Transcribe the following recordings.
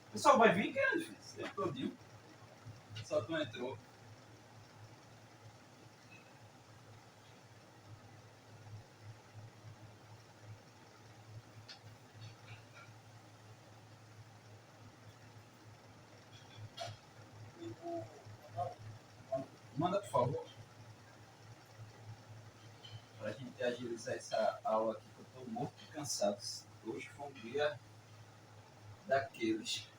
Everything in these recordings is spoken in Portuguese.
O pessoal vai vir, cara, esse tempo todinho. Só tu entrou. Manda, por favor. Pra gente agilizar essa aula aqui, que eu tô morto de cansado. Hoje foi um dia daqueles.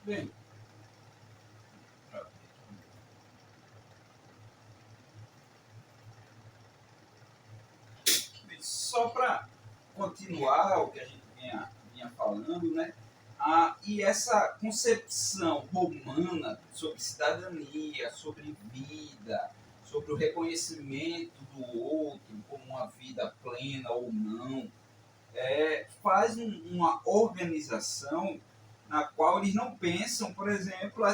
Bem, só para continuar o que a gente vinha falando, né? E essa concepção romana sobre cidadania, sobre vida, sobre o reconhecimento do outro como uma vida plena ou não, faz uma organização na qual eles não pensam, por exemplo,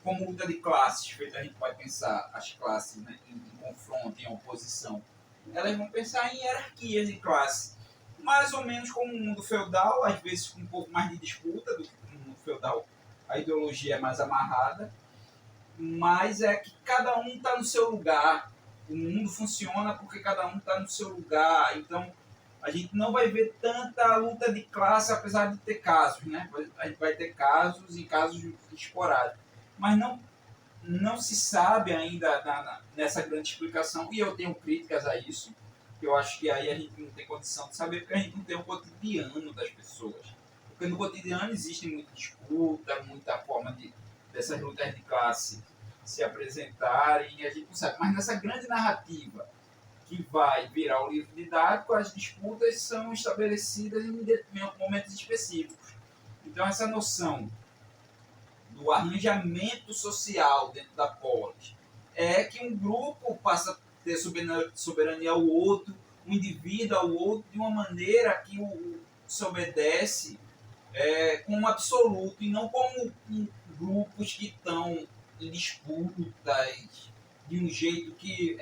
como luta de classes, feito a gente pode pensar as classes, né, em confronto, em oposição. Elas vão pensar em hierarquias de classe, mais ou menos como o mundo feudal, às vezes com um pouco mais de disputa do que no mundo feudal. A ideologia é mais amarrada, mas é que cada um está no seu lugar. O mundo funciona porque cada um está no seu lugar. Então, a gente não vai ver tanta luta de classe, apesar de ter casos, né? A gente vai ter casos e casos esporádicos. Mas não se sabe ainda nessa grande explicação, e eu tenho críticas a isso, que eu acho que aí a gente não tem condição de saber, porque a gente não tem o cotidiano das pessoas. Porque no cotidiano existe muita disputa, muita forma dessas lutas de classe se apresentarem, e a gente não sabe. Mas nessa grande narrativa, que vai virar o livro didático, as disputas são estabelecidas em momentos específicos. Então, essa noção do arranjamento social dentro da polis é que um grupo passa a ter soberania ao outro, um indivíduo ao outro, de uma maneira que se obedece como absoluto e não como grupos que estão em disputas de um jeito que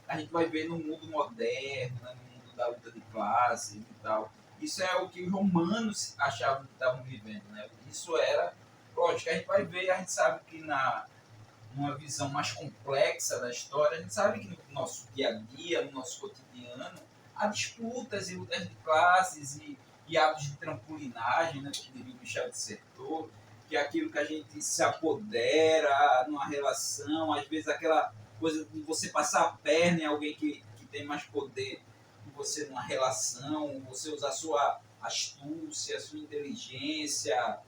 a gente vai ver no mundo moderno, né, no mundo da luta de classes e tal. Isso é o que os romanos achavam que estavam vivendo. Né? Isso era, lógico, a gente vai ver, a gente sabe que numa visão mais complexa da história, a gente sabe que no nosso dia a dia, no nosso cotidiano, há disputas e lutas de classes e atos de trampolinagem, né, que diria o Michel de Certeau, que é aquilo que a gente se apodera numa relação, às vezes aquela coisa de você passar a perna em alguém que tem mais poder que você numa relação, você usar a sua astúcia, a sua inteligência,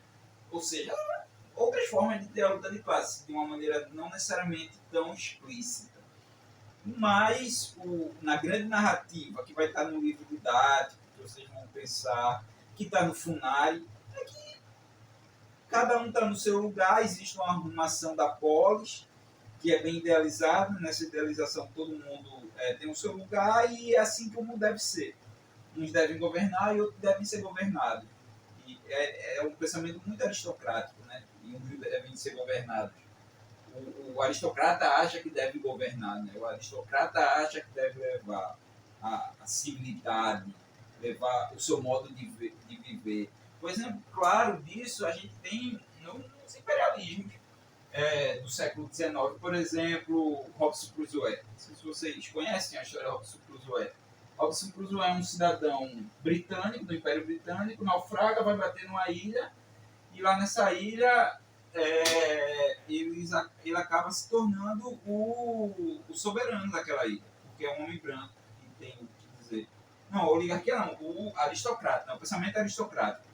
ou seja, outras formas de ter a luta de classe, de uma maneira não necessariamente tão explícita. Mas, na grande narrativa, que vai estar no livro didático, que vocês vão pensar, que está no Funari, é que cada um está no seu lugar, existe uma arrumação da polis, que é bem idealizada, nessa idealização todo mundo tem o seu lugar, e é assim que o mundo deve ser. Uns devem governar e outros devem ser governados. E é um pensamento muito aristocrático, né? E uns devem ser governados. O aristocrata acha que deve governar, né? O aristocrata acha que deve levar a civilidade, levar o seu modo de viver. Por exemplo, claro disso, a gente tem nos imperialismos do século XIX, por exemplo, Robinson Crusoe. Não sei se vocês conhecem a história de Robinson Crusoe. Robinson Crusoe é um cidadão britânico, do Império Britânico, naufraga, vai bater numa ilha, e lá nessa ilha ele acaba se tornando o soberano daquela ilha, porque é um homem branco e tem o que dizer. Não, a oligarquia não, o aristocrata, não, o pensamento aristocrático.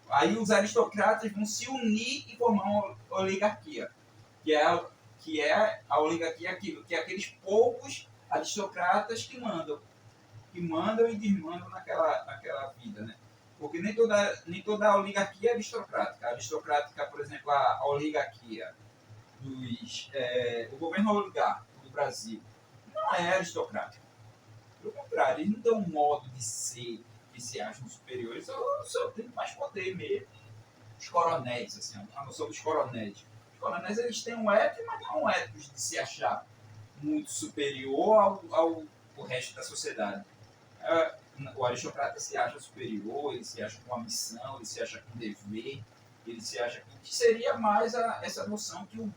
Aí os aristocratas vão se unir e formar uma oligarquia, que é a oligarquia aquilo, que é aqueles poucos aristocratas que mandam e desmandam naquela vida, né? Porque nem toda a oligarquia é aristocrática. A aristocrática, por exemplo, a oligarquia o governo oligárquico do Brasil não é aristocrático. Pelo contrário, eles não têm um modo de ser que se acham superiores, só tem mais poder mesmo. Os coronéis, assim, a noção dos coronéis. Os coronéis, eles têm um ethos, mas não é um ethos de se achar muito superior ao resto da sociedade. O aristocrata se acha superior, ele se acha com uma missão, ele se acha com dever, ele se acha que seria mais essa noção que o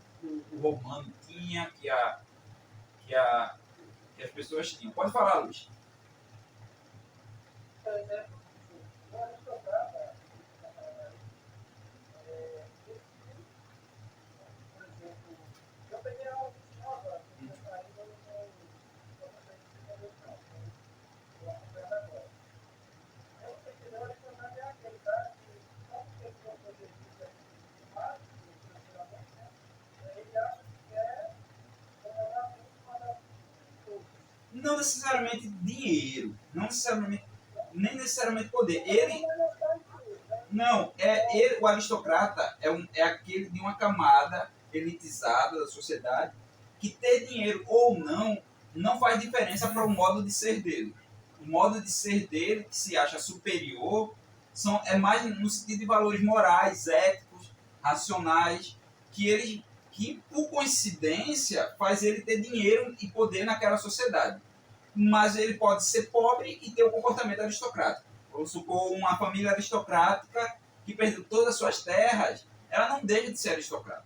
romano tinha, que as pessoas tinham. Pode falar, Luiz. Por exemplo, o aristocrata, por exemplo, eu peguei aula de escola, eu saí do acompanhando agora. Eu sei que o aristocrata é aquele cara que, como tem um poder de mais, ele acha que é comandar tudo. Não necessariamente dinheiro, nem necessariamente poder. Ele não o aristocrata é aquele de uma camada elitizada da sociedade que ter dinheiro ou não faz diferença para o modo de ser dele. O modo de ser dele, que se acha superior, é mais no sentido de valores morais, éticos, racionais, que por coincidência faz ele ter dinheiro e poder naquela sociedade. Mas ele pode ser pobre e ter um comportamento aristocrático. Vamos supor uma família aristocrática que perdeu todas as suas terras, ela não deixa de ser aristocrata.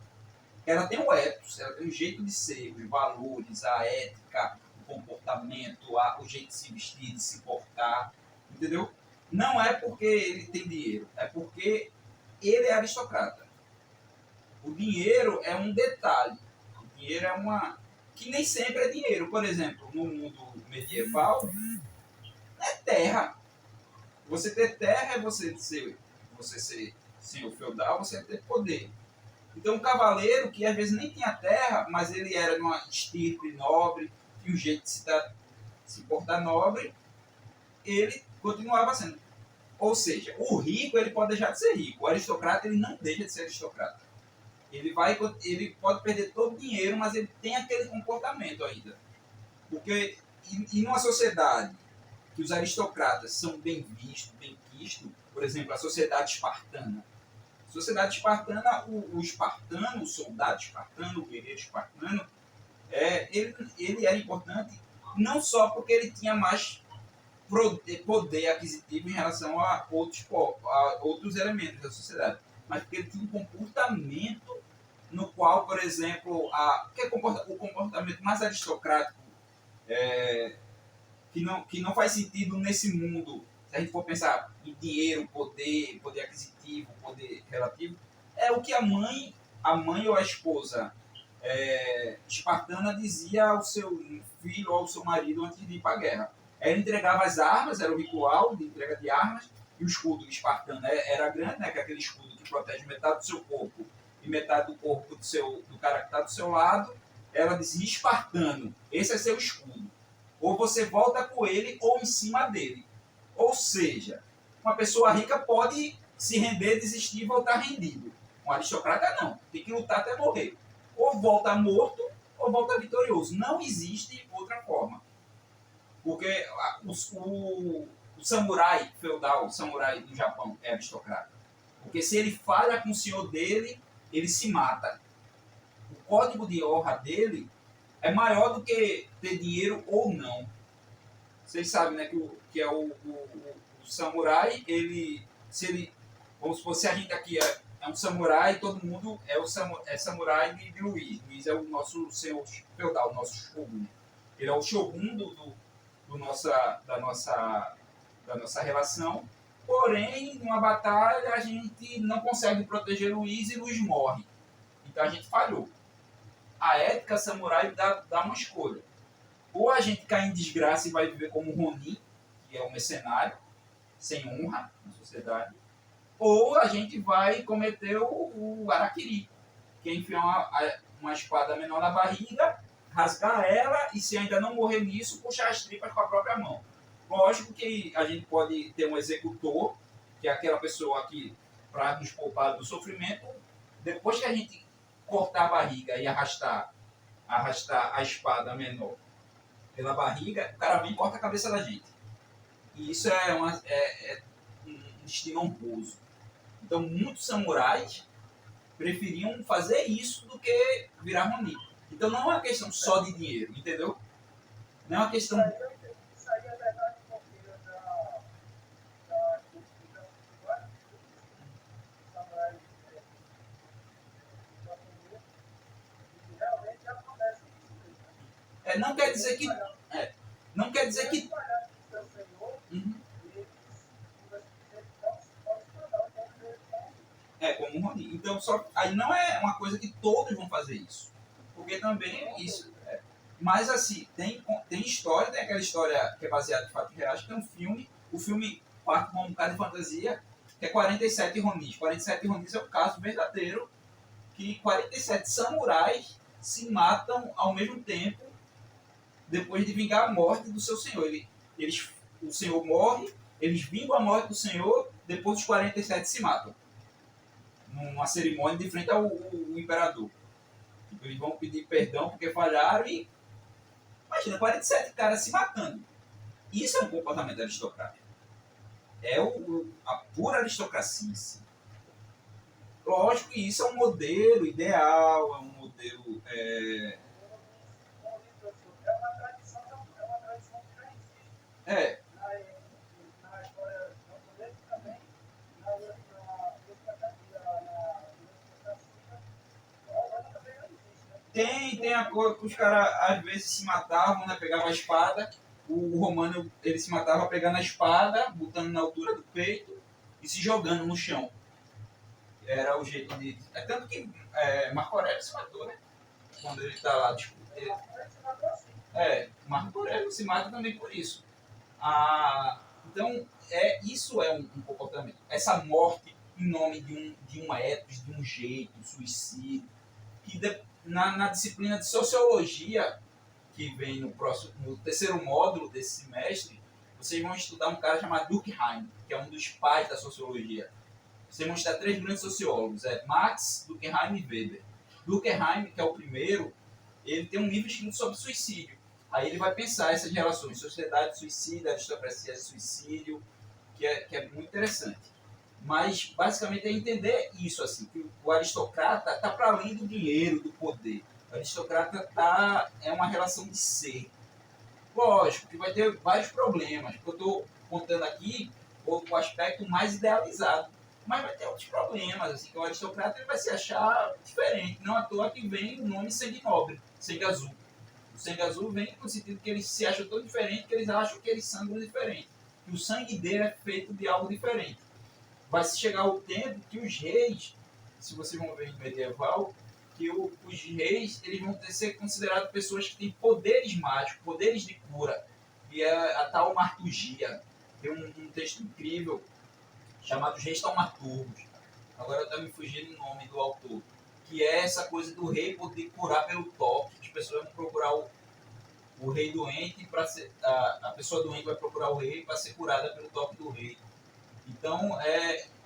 Ela tem o ethos, ela tem o jeito de ser, os valores, a ética, o comportamento, o jeito de se vestir, de se portar, entendeu? Não é porque ele tem dinheiro, é porque ele é aristocrata. O dinheiro é um detalhe. O dinheiro é que nem sempre é dinheiro. Por exemplo, no mundo medieval, é terra. Você ter terra é você ser senhor feudal, você ter poder. Então, um cavaleiro que às vezes nem tinha terra, mas ele era de uma estirpe nobre, tinha um jeito de se se portar nobre, ele continuava sendo. Ou seja, o rico ele pode deixar de ser rico, o aristocrata ele não deixa de ser aristocrata. Ele pode perder todo o dinheiro, mas ele tem aquele comportamento ainda. Porque e numa sociedade que os aristocratas são bem vistos, bem quistos, por exemplo, a sociedade espartana. A sociedade espartana, o espartano, o soldado espartano, o guerreiro espartano, ele era importante não só porque ele tinha mais poder aquisitivo em relação a outros elementos da sociedade, mas porque ele tinha um comportamento no qual, por exemplo, o comportamento mais aristocrático que não faz sentido nesse mundo, se a gente for pensar em dinheiro, poder aquisitivo, poder relativo, é o que a mãe ou a esposa espartana dizia ao seu filho ou ao seu marido antes de ir para a guerra. Ela entregava as armas, era o ritual de entrega de armas, e o escudo espartano era grande, né, que é aquele escudo que protege metade do seu corpo e metade do corpo do cara que está do seu lado. Ela dizia: espartano, esse é seu escudo. Ou você volta com ele ou em cima dele. Ou seja, uma pessoa rica pode se render, desistir e voltar rendido. Um aristocrata não, tem que lutar até morrer. Ou volta morto ou volta vitorioso. Não existe outra forma. Porque o samurai feudal, o samurai do Japão, é aristocrata. Porque se ele falha com o senhor dele, ele se mata. O código de honra dele é maior do que ter dinheiro ou não. Vocês sabem, né, que é o samurai, vamos supor, se a gente aqui é um samurai, todo mundo é samurai de Luiz. Luiz é o nosso senhor feudal, o nosso shogun. Ele é o shogun da nossa relação. Porém, numa batalha, a gente não consegue proteger Luiz e Luiz morre. Então a gente falhou. A ética samurai dá uma escolha. Ou a gente cai em desgraça e vai viver como Ronin, que é um mercenário, sem honra na sociedade, ou a gente vai cometer o Harakiri, que é enfiar uma espada menor na barriga, rasgar ela e, se ainda não morrer nisso, puxar as tripas com a própria mão. Lógico que a gente pode ter um executor, que é aquela pessoa que, para nos poupar do sofrimento, depois que a gente cortar a barriga e arrastar a espada menor pela barriga, o cara vem e corta a cabeça da gente. E isso é um destino honroso. Então, muitos samurais preferiam fazer isso do que virar Ronin. Então, não é uma questão só de dinheiro, entendeu? Não é uma questão... Isso aí é verdade, porque da cultura samurai realmente acontece isso. Não quer dizer que... não quer dizer que... como um Ronin. Então, aí não é uma coisa que todos vão fazer isso. Porque também isso... Mas, assim, tem história, tem aquela história que é baseada em fatos reais, que é um filme. O filme parte com um bocado de fantasia, que é 47 Ronins. 47 Ronins é o caso verdadeiro que 47 samurais se matam ao mesmo tempo depois de vingar a morte do seu senhor. O senhor morre, eles vingam a morte do senhor, depois os 47 se matam. Numa cerimônia de frente ao imperador. Tipo, eles vão pedir perdão porque falharam e... Imagina, 47 caras se matando. Isso é um comportamento aristocrático. É a pura aristocracia em si. Lógico que isso é um modelo ideal, é um modelo... É uma tradição que já existe. Na história japonesa também, na também não existe, né? Tem a coisa que os caras às vezes se matavam, né? Pegavam a espada. O romano ele se matava pegando a espada, botando na altura do peito e se jogando no chão. Era o jeito de... tanto que Marco Aurélio se matou, né? Quando ele está lá discutindo. Marco Aurélio se mata também por isso. Então, isso é um comportamento. Essa morte em nome de um ethos, de um jeito, um suicídio, que na disciplina de sociologia que vem no terceiro módulo desse semestre, vocês vão estudar um cara chamado Durkheim, que é um dos pais da sociologia. Vocês vão estudar 3 grandes sociólogos, Marx, Durkheim e Weber. Durkheim, que é o primeiro, ele tem um livro escrito sobre suicídio. Aí ele vai pensar essas relações, sociedade, suicídio, aristocracia, suicídio, que é muito interessante. Mas, basicamente, é entender isso, assim, que o aristocrata está para além do dinheiro, do poder. O aristocrata é uma relação de ser. Lógico que vai ter vários problemas, porque eu estou contando aqui o aspecto mais idealizado. Mas vai ter outros problemas, assim, que o aristocrata ele vai se achar diferente. Não à toa que vem o nome sangue nobre, sangue azul. O sangue azul vem no sentido que eles se acham tão diferentes que eles acham que eles sangram diferente. Que o sangue dele é feito de algo diferente. Vai se chegar o tempo que os reis, se vocês vão ver em medieval, que os reis eles vão ser considerados pessoas que têm poderes mágicos, poderes de cura, e é a tal marturgia. Tem um texto incrível chamado Reis Taumaturgos. Agora está me fugindo o nome do autor, que é essa coisa do rei poder curar pelo toque. As pessoas vão procurar o rei doente, a pessoa doente vai procurar o rei para ser curada pelo toque do rei. Então,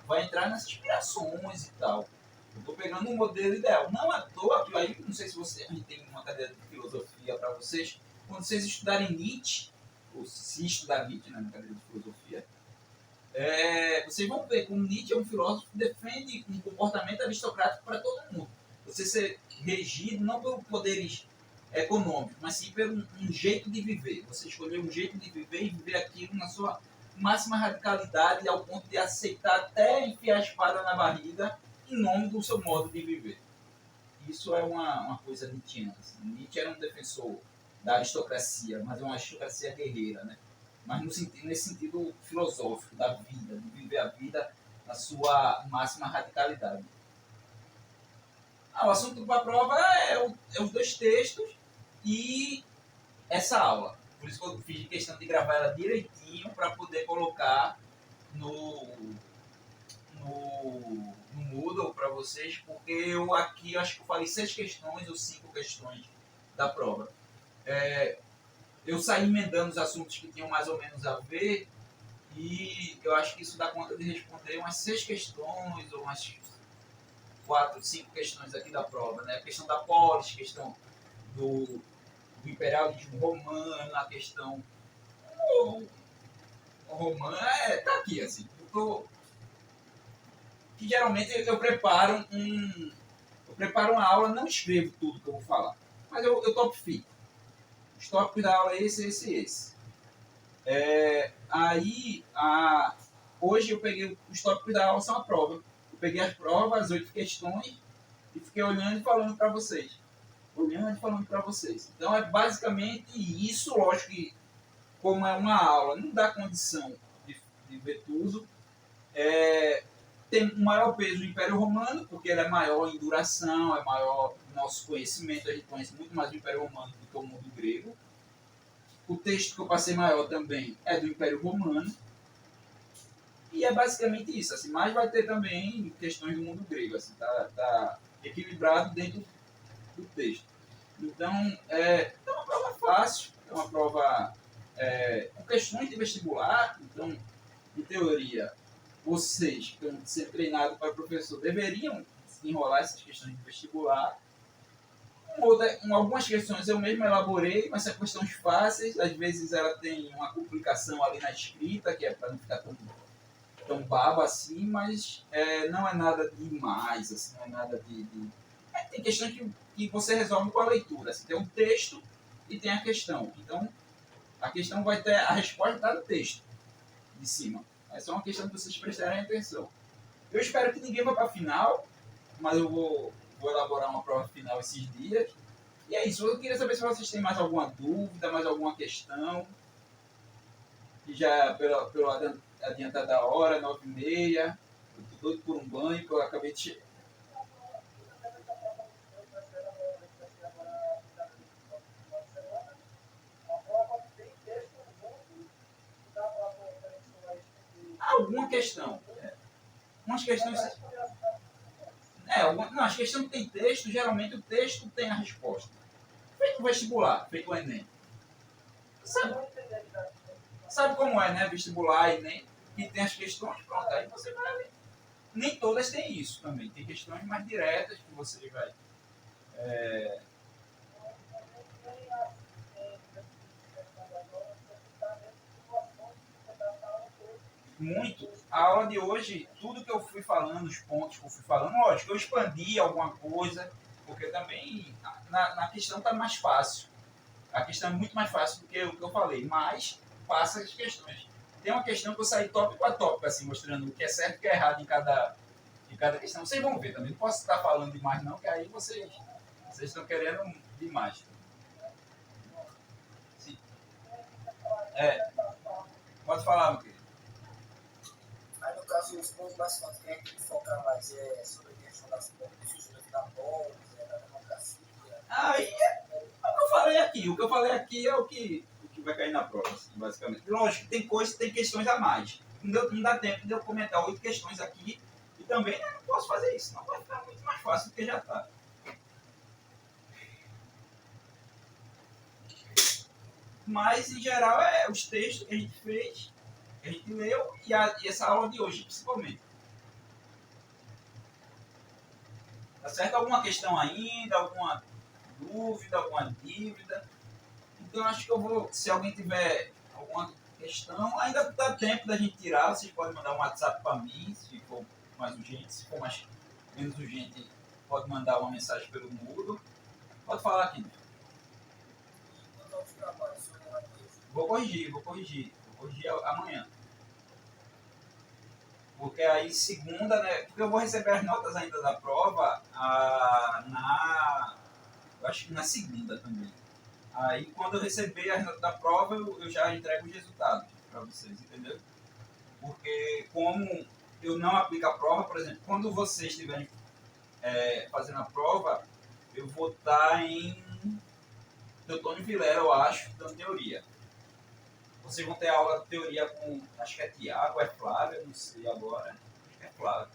vai entrar nas inspirações e tal. Eu estou pegando um modelo ideal. Não à toa, que aí, não sei se a gente tem uma cadeira de filosofia para vocês, quando vocês estudarem Nietzsche, ou se estudar Nietzsche, né, na cadeira de filosofia, vocês vão ver como Nietzsche é um filósofo que defende um comportamento aristocrático para todo mundo. Você ser regido não por poderes econômicos, mas sim por um jeito de viver. Você escolher um jeito de viver e viver aquilo na sua máxima radicalidade, ao ponto de aceitar até enfiar a espada na barriga em nome do seu modo de viver. Isso é uma coisa nietzschiana. Assim. Nietzsche era um defensor da aristocracia, mas é uma aristocracia guerreira, né? Mas nesse sentido filosófico da vida, de viver a vida na sua máxima radicalidade. O assunto para a prova é os 2 textos e essa aula. Por isso que eu fiz questão de gravar ela direitinho para poder colocar no Moodle para vocês, porque eu aqui acho que eu falei 6 questões ou 5 questões da prova. Eu saí emendando os assuntos que tinham mais ou menos a ver e eu acho que isso dá conta de responder umas 6 questões ou umas 4, 5 questões aqui da prova, né? A questão da polis, questão do imperialismo romano, a questão romana, tá aqui, assim. Que geralmente eu preparo uma aula, não escrevo tudo que eu vou falar, mas eu topifico. Os tópicos da aula é esse. Hoje eu peguei os tópicos da aula, são a prova. Eu peguei as provas, as 8 questões, e fiquei olhando e falando para vocês. Então é basicamente isso, lógico que como é uma aula, não dá condição de ver tudo. Tem um maior peso do Império Romano, porque ele é maior em duração, é maior no nosso conhecimento, a gente conhece muito mais o Império Romano do que o mundo grego. O texto que eu passei maior também é do Império Romano. E é basicamente isso, assim, mas vai ter também questões do mundo grego, assim, tá equilibrado dentro do texto. Então, é uma prova fácil, é uma prova com questões de vestibular, então, em teoria, vocês que estão sendo treinados para professor deveriam enrolar essas questões de vestibular. Algumas questões eu mesmo elaborei, mas são questões fáceis, às vezes ela tem uma complicação ali na escrita, que é para não ficar tão baba assim, mas não é nada demais, assim, não é nada tem questões que você resolve com a leitura. Assim, tem um texto e tem a questão. Então, a questão vai ter a resposta está no texto de cima. Essa é uma questão que vocês prestarem atenção. Eu espero que ninguém vá para a final, mas eu vou elaborar uma prova final esses dias. E é isso. Eu queria saber se vocês têm mais alguma dúvida, mais alguma questão. Que já pelo adiantado da hora, 9h30. Eu estou doido por um banho, que eu acabei de chegar. Alguma questão. Umas questões. As questões que tem texto, geralmente o texto tem a resposta. feito o vestibular, feito o Enem. Sabe como é, né? Vestibular, Enem, que tem as questões, pronto, aí você vai. Nem todas têm isso também. Tem questões mais diretas que você vai. Muito. A aula de hoje, tudo que eu fui falando, os pontos que eu fui falando, lógico, eu expandi alguma coisa, porque também na questão está mais fácil. A questão é muito mais fácil do que o que eu falei, mas passa as questões. Tem uma questão que eu saí tópico a tópico, assim, mostrando o que é certo e o que é errado em cada questão. Vocês vão ver também. Não posso estar falando demais, não, que aí vocês estão querendo demais. Sim. É, pode falar, meu querido. Aí, no caso, os pontos mais fortes que a gente focar mais é sobre a questão das estruturas da bolsa, da democracia. Aí é o que eu falei aqui. O que eu falei aqui é o que vai cair na prova, assim, basicamente. Lógico que tem coisas, tem questões a mais. Não dá tempo de eu comentar 8 questões aqui e também não posso fazer isso. Não vai ficar muito mais fácil do que já está. Mas, em geral, é os textos que a gente fez, que a gente leu e essa aula de hoje, principalmente. Tá certo? Alguma questão ainda, alguma dúvida, alguma dívida? Então, acho que eu vou, se alguém tiver alguma questão, ainda dá tempo da gente tirar. Vocês podem mandar um WhatsApp para mim, se for mais urgente. Se for menos urgente, pode mandar uma mensagem pelo muro. Pode falar aqui. Vou corrigir amanhã. Porque aí segunda, né? Porque eu vou receber as notas ainda da prova eu acho que na segunda também. Aí quando eu receber as notas da prova, eu já entrego os resultados para vocês, entendeu? Porque como eu não aplico a prova, por exemplo, quando vocês estiverem fazendo a prova, eu vou estar em Teutônio Vilela, eu acho, dando teoria. Vocês vão ter aula de teoria com, acho que é Tiago, é Flávio, não sei agora, acho que é Flávio.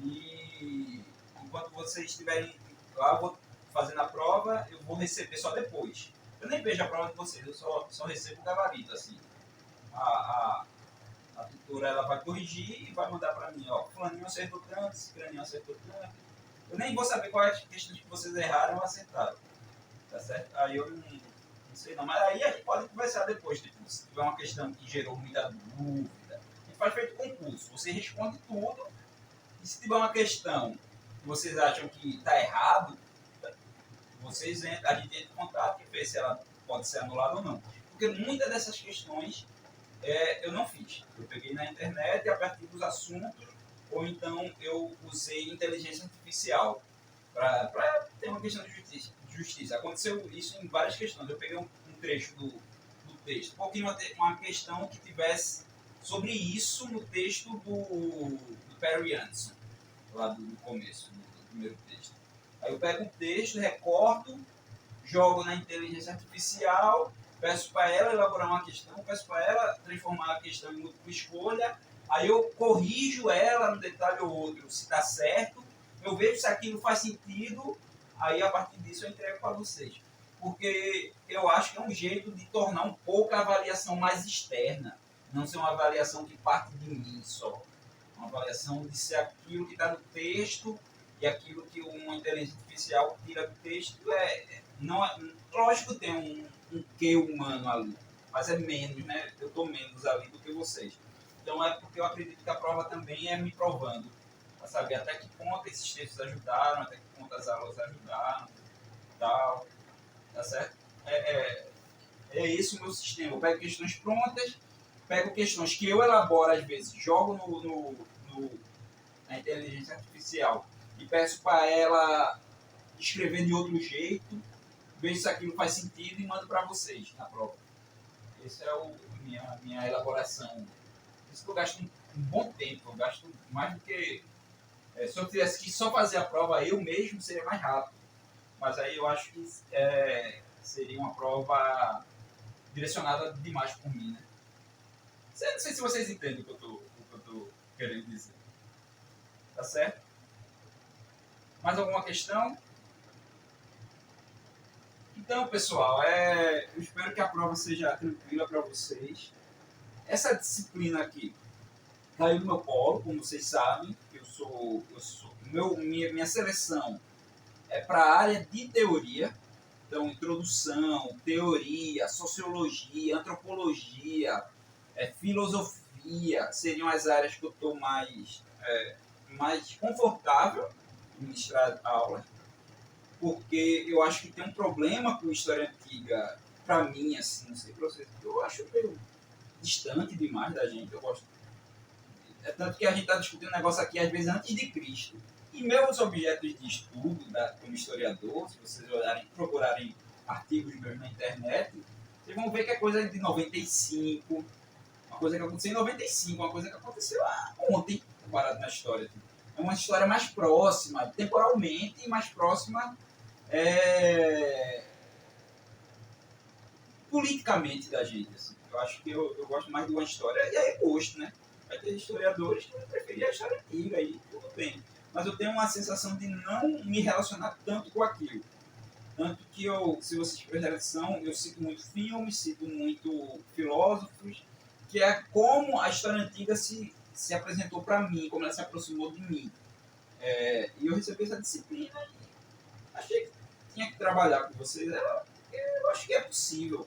E enquanto vocês estiverem lá, eu vou fazendo a prova, eu vou receber só depois. Eu nem vejo a prova de vocês, eu só recebo o gabarito, assim. A tutora ela vai corrigir e vai mandar para mim, ó, fulaninho acertou tanto, ciclaninho acertou tanto. Eu nem vou saber quais questões que vocês erraram ou acertaram, tá certo? Aí eu não sei não, mas aí a gente pode conversar depois, tipo, se tiver uma questão que gerou muita dúvida. A gente faz feito concurso, você responde tudo, e se tiver uma questão que vocês acham que está errado, a gente entra em contato e vê se ela pode ser anulada ou não. Porque muitas dessas questões eu não fiz. Eu peguei na internet a partir dos assuntos, ou então eu usei inteligência artificial para ter uma questão de justiça. Aconteceu isso em várias questões. Eu peguei um trecho do texto, porque uma questão que tivesse sobre isso no texto do Perry Anderson, lá do começo, do primeiro texto. Aí eu pego o texto, recorto, jogo na inteligência artificial, peço para ela elaborar uma questão, peço para ela transformar a questão em múltipla escolha, aí eu corrijo ela no detalhe ou outro, se está certo, eu vejo se aquilo faz sentido, aí a partir disso eu entrego para vocês. Porque eu acho que é um jeito de tornar um pouco a avaliação mais externa, não ser uma avaliação que parte de mim só. Uma avaliação de ser aquilo que está no texto e aquilo que uma inteligência artificial tira do texto não é, lógico que tem um quê humano ali, mas é menos, né? Eu estou menos ali do que vocês. Então é porque eu acredito que a prova também é me provando, para saber até que ponto esses textos ajudaram, até que ponto as aulas ajudaram, tal, tá certo? É esse o meu sistema. Eu pego questões prontas, pego questões que eu elaboro às vezes, jogo na inteligência artificial e peço para ela escrever de outro jeito, vejo se aquilo faz sentido e mando para vocês na prova. Essa é minha elaboração. Por isso que eu gasto um bom tempo, eu gasto mais do que. Se eu tivesse que só fazer a prova eu mesmo, seria mais rápido. Mas aí eu acho que seria uma prova direcionada demais por mim, né? Não sei se vocês entendem o que eu tô querendo dizer. Tá certo? Mais alguma questão? Então, pessoal, eu espero que a prova seja tranquila para vocês. Essa disciplina aqui caiu no meu colo, como vocês sabem. Minha seleção é para a área de teoria. Então, introdução, teoria, sociologia, antropologia, filosofia seriam as áreas que eu estou mais confortável em ministrar aulas, porque eu acho que tem um problema com história antiga, para mim, assim, não sei para vocês, eu acho meio distante demais da gente. Eu gosto. É tanto que a gente está discutindo um negócio aqui, às vezes, antes de Cristo. E meus objetos de estudo, como historiador, se vocês procurarem artigos meus na internet, vocês vão ver que é coisa de 95, uma coisa que aconteceu em 95, uma coisa que aconteceu ontem, comparado na história. É uma história mais próxima, temporalmente, mais próxima politicamente da gente. Assim. Eu acho que eu gosto mais de uma história, e aí é gosto, né? Vai ter historiadores que vão preferir a história antiga, aí tudo bem. Mas eu tenho uma sensação de não me relacionar tanto com aquilo. Tanto que se vocês prestarem atenção, eu cito muito filmes, cito muito filósofos, que é como a história antiga se apresentou para mim, como ela se aproximou de mim. E eu recebi essa disciplina e achei que tinha que trabalhar com vocês. Eu acho que é possível.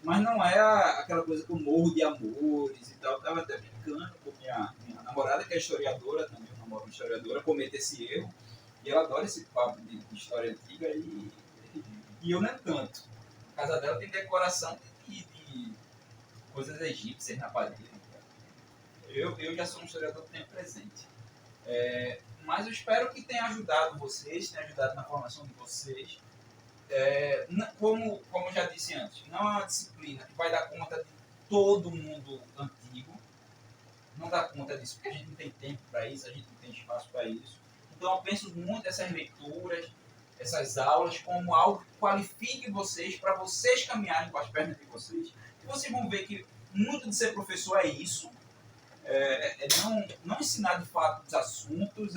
Mas não é aquela coisa que eu morro de amores e tal. Eu estava até brincando com minha namorada, que é historiadora também, eu namoro uma historiadora, comete esse erro. E ela adora esse papo de história antiga e eu não é tanto. A casa dela tem decoração de coisas egípcias na parede. Eu já sou um historiador que tem presente. Mas eu espero que tenha ajudado vocês, tenha ajudado na formação de vocês. Como eu já disse antes, não é uma disciplina que vai dar conta de todo mundo antigo. Não dá conta disso, porque a gente não tem tempo para isso, a gente não tem espaço para isso. Então eu penso muito nessas leituras, essas aulas, como algo que qualifique vocês, para vocês caminharem com as pernas de vocês. E vocês vão ver que muito de ser professor é isso. Não ensinar de fato os assuntos,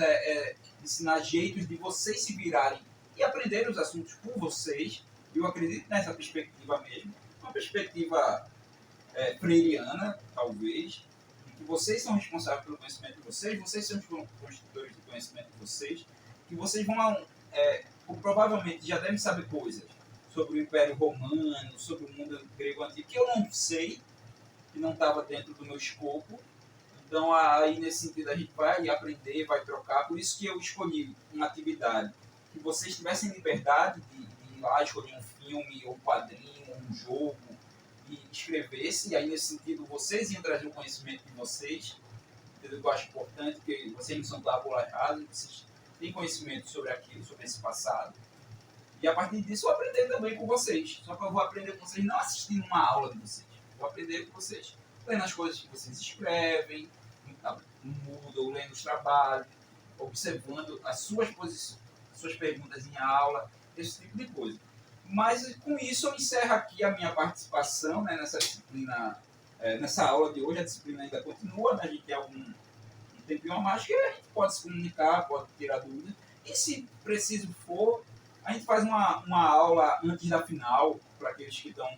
ensinar jeitos de vocês se virarem e aprenderem os assuntos por vocês. Eu acredito nessa perspectiva mesmo, uma perspectiva freiriana, talvez, em que vocês são responsáveis pelo conhecimento de vocês são os construtores do conhecimento de vocês, que vocês vão, provavelmente já devem saber coisas sobre o Império Romano, sobre o mundo grego antigo, que eu não sei, que não estava dentro do meu escopo. Então, aí, nesse sentido, a gente vai aprender, vai trocar. Por isso que eu escolhi uma atividade que vocês tivessem liberdade de ir lá, escolher um filme, ou um quadrinho, ou um jogo, e escrevesse. E aí, nesse sentido, vocês iam trazer o conhecimento de vocês, entendeu? Que eu acho importante, porque vocês não são tábula rasa, vocês têm conhecimento sobre aquilo, sobre esse passado. E a partir disso, eu vou aprender também com vocês. Só que eu vou aprender com vocês não assistindo uma aula de vocês. Vou aprender com vocês lendo as coisas que vocês escrevem, mudam, lendo os trabalhos, observando as suas posições, as suas perguntas em aula, esse tipo de coisa. Mas com isso eu encerro aqui a minha participação, né, nessa disciplina, nessa aula de hoje. A disciplina ainda continua, né, a gente tem um tempinho a mais que a gente pode se comunicar, pode tirar dúvidas. E se preciso for, a gente faz uma aula antes da final, para aqueles que estão,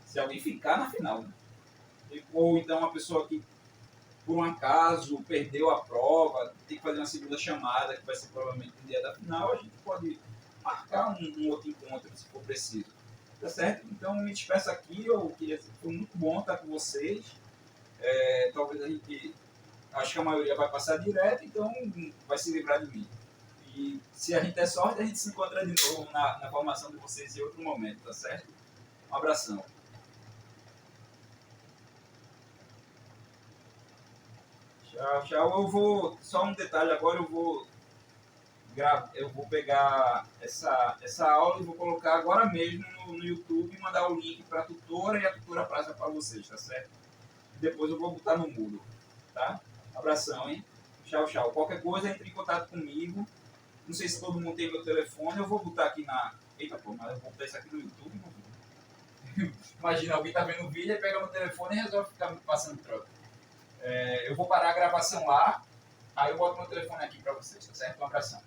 se alguém ficar na final, né? Ou então uma pessoa que por um acaso perdeu a prova, tem que fazer uma segunda chamada, que vai ser provavelmente no dia da final, a gente pode marcar um outro encontro, se for preciso. Tá certo? Então, me despeço aqui, foi muito bom estar com vocês. Talvez a gente, acho que a maioria vai passar direto, então vai se livrar de mim. E se a gente der sorte, a gente se encontra de novo na formação de vocês em outro momento, tá certo? Um abração. Tchau, tchau. Eu vou, só um detalhe agora, eu vou pegar essa aula e vou colocar agora mesmo no YouTube e mandar o link para a tutora, e a tutora passa para vocês, tá certo? Depois eu vou botar no muro, tá? Abração, hein? Tchau, tchau. Qualquer coisa, entre em contato comigo. Não sei se todo mundo tem meu telefone, eu vou botar aqui na... Eita, pô, mas eu vou botar isso aqui no YouTube. Imagina, alguém tá vendo o vídeo, aí pega meu telefone e resolve ficar me passando troca. Eu vou parar a gravação lá, aí eu boto meu telefone aqui para vocês, tá certo? Um abração.